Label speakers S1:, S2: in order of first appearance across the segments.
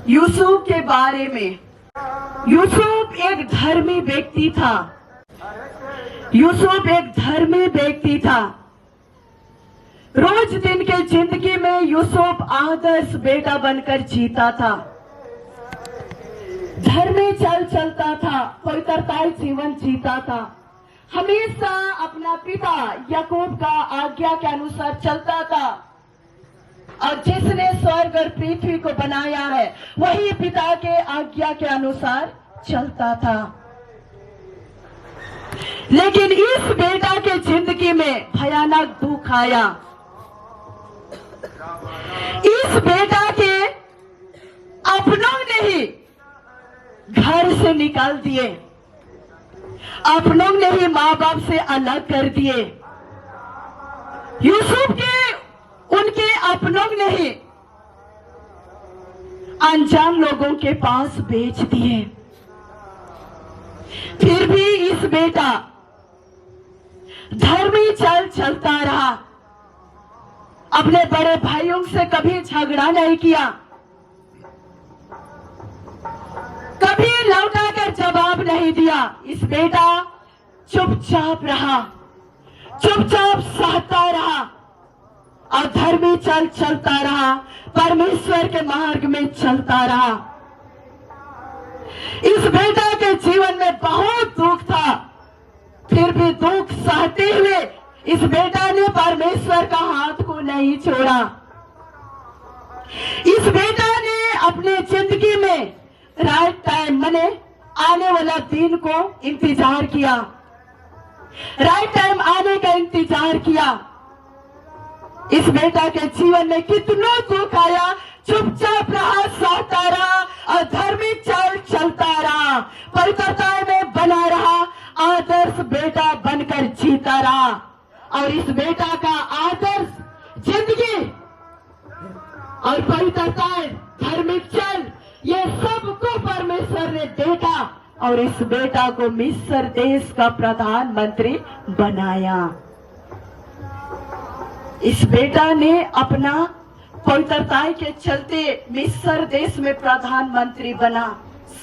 S1: यूसुफ के बारे में। यूसुफ एक धर्मी व्यक्ति था। यूसुफ एक धर्मी व्यक्ति था। रोज दिन के जिंदगी में यूसुफ आदर्श बेटा बनकर जीता था। धर्मी चलता था, पवित्रता जीवन जीता था। हमेशा अपना पिता याकूब का आज्ञा के अनुसार चलता था। और जिसने स्वर्ग और पृथ्वी को बनाया है वही पिता के आज्ञा के अनुसार चलता था। लेकिन इस बेटा के जिंदगी में भयानक दुख आया। इस बेटा के अपनों ने ही घर से निकाल दिए, अपनों ने ही माँ बाप से अलग कर दिए। यूसुफ के उनके अपनों ने ही अनजान लोगों के पास बेच दिए। फिर भी इस बेटा धर्मी चलता रहा। अपने बड़े भाइयों से कभी झगड़ा नहीं किया, कभी लौटाकर जवाब नहीं दिया। इस बेटा चुपचाप रहा, चुपचाप सहता रहा और धर्मी चलता रहा, परमेश्वर के मार्ग में चलता रहा। इस बेटा के जीवन में बहुत दुख था, फिर भी दुख सहते हुए इस बेटा ने परमेश्वर का हाथ को नहीं छोड़ा। इस बेटा ने अपने जिंदगी में राइट टाइम माने आने वाला दिन को इंतजार किया, राइट टाइम आने का इंतजार किया। इस बेटा के जीवन में कितना दुख आया, चुपचाप रहा, सहता रहा और धार्मिक चलता रहा, पवित्रता में बना रहा, आदर्श बेटा बनकर जीता रहा। और इस बेटा का आदर्श जिंदगी और पवित्रता, धार्मिक चल, ये सबको परमेश्वर ने देखा और इस बेटा को मिस्र देश का प्रधानमंत्री बनाया। इस बेटा ने अपना पवित्रता के चलते मिस्र देश में प्रधानमंत्री बना,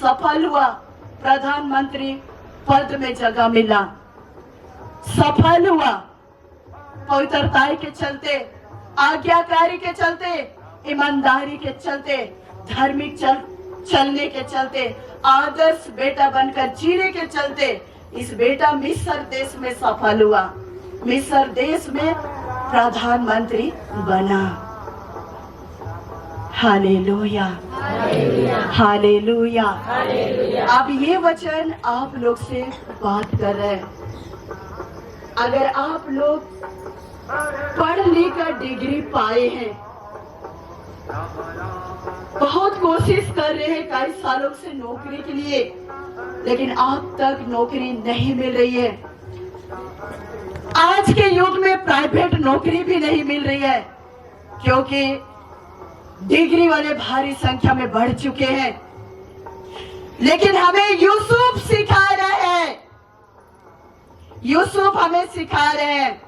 S1: सफल हुआ, प्रधानमंत्री पद में जगह मिला, सफल हुआ। पवित्रता के चलते, आज्ञाकारी के चलते, ईमानदारी के चलते, धार्मिक चलने के चलते, आदर्श बेटा बनकर जीने के चलते इस बेटा मिस्र देश में सफल हुआ, मिस्र देश में प्रधानमंत्री बना। Hallelujah, hallelujah. अब ये वचन आप लोग से बात कर रहे हैं। अगर आप लोग पढ़ लिख कर डिग्री पाए हैं, बहुत कोशिश कर रहे हैं कई सालों से नौकरी के लिए, लेकिन अब तक नौकरी नहीं मिल रही है। आज के युग में प्राइवेट नौकरी भी नहीं मिल रही है, क्योंकि डिग्री वाले भारी संख्या में बढ़ चुके हैं। लेकिन हमें यूसुफ सिखा रहे हैं, यूसुफ हमें सिखा रहे हैं।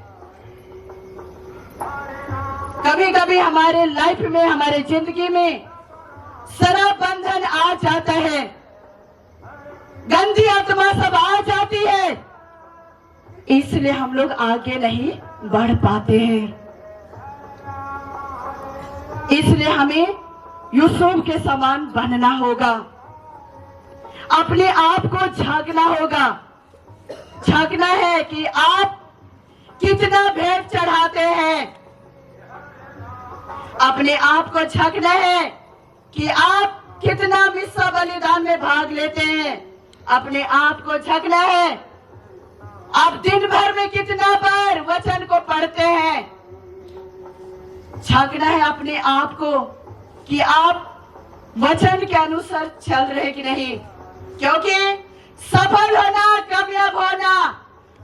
S1: कभी कभी हमारे लाइफ में, हमारे जिंदगी में शराब बंधन आ जाता है, गंदी आत्मा सब आ जाती है, इसलिए हम लोग आगे नहीं बढ़ पाते हैं। इसलिए हमें यूसुफ के समान बनना होगा, अपने आप को झांकना होगा। झांकना है कि आप कितना भेंट चढ़ाते हैं, अपने आप को झांकना है कि आप कितना मिस्सा बलिदान में भाग लेते हैं, अपने आप को झांकना है आप दिन भर में कितना बार वचन को पढ़ते हैं। झांकना है अपने आप को कि आप वचन के अनुसार चल रहे कि नहीं, क्योंकि सफल होना, कामयाब होना,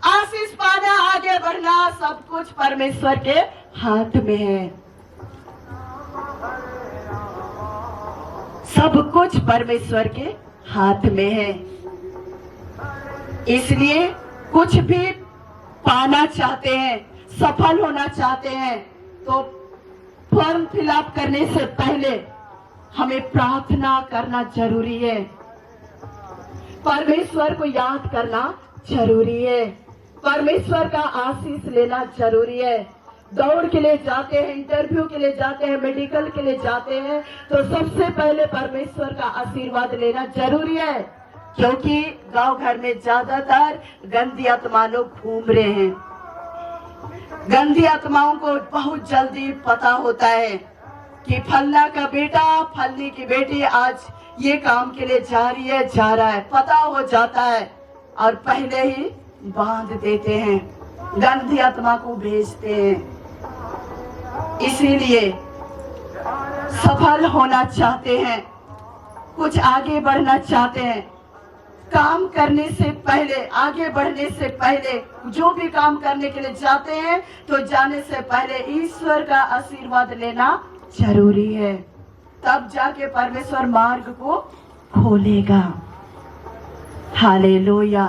S1: आशीष पाना, आगे बढ़ना सब कुछ परमेश्वर के हाथ में है। सब कुछ परमेश्वर के हाथ में है। इसलिए कुछ भी पाना चाहते हैं, सफल होना चाहते हैं, तो फॉर्म फिलअप करने से पहले हमें प्रार्थना करना जरूरी है, परमेश्वर को याद करना जरूरी है, परमेश्वर का आशीष लेना जरूरी है। दौड़ के लिए जाते हैं, इंटरव्यू के लिए जाते हैं, मेडिकल के लिए जाते हैं, तो सबसे पहले परमेश्वर का आशीर्वाद लेना जरूरी है, क्योंकि गांव घर में ज्यादातर गंदी आत्मा लोग घूम रहे हैं। गंदी आत्माओं को बहुत जल्दी पता होता है कि फलना का बेटा, फलनी की बेटी आज ये काम के लिए जा रही है, जा रहा है, पता हो जाता है और पहले ही बांध देते हैं, गंदी आत्मा को भेजते हैं। इसीलिए सफल होना चाहते हैं, कुछ आगे बढ़ना चाहते हैं, काम करने से पहले, आगे बढ़ने से पहले, जो भी काम करने के लिए जाते हैं तो जाने से पहले ईश्वर का आशीर्वाद लेना जरूरी है, तब जाके परमेश्वर मार्ग को खोलेगा। हालेलुया।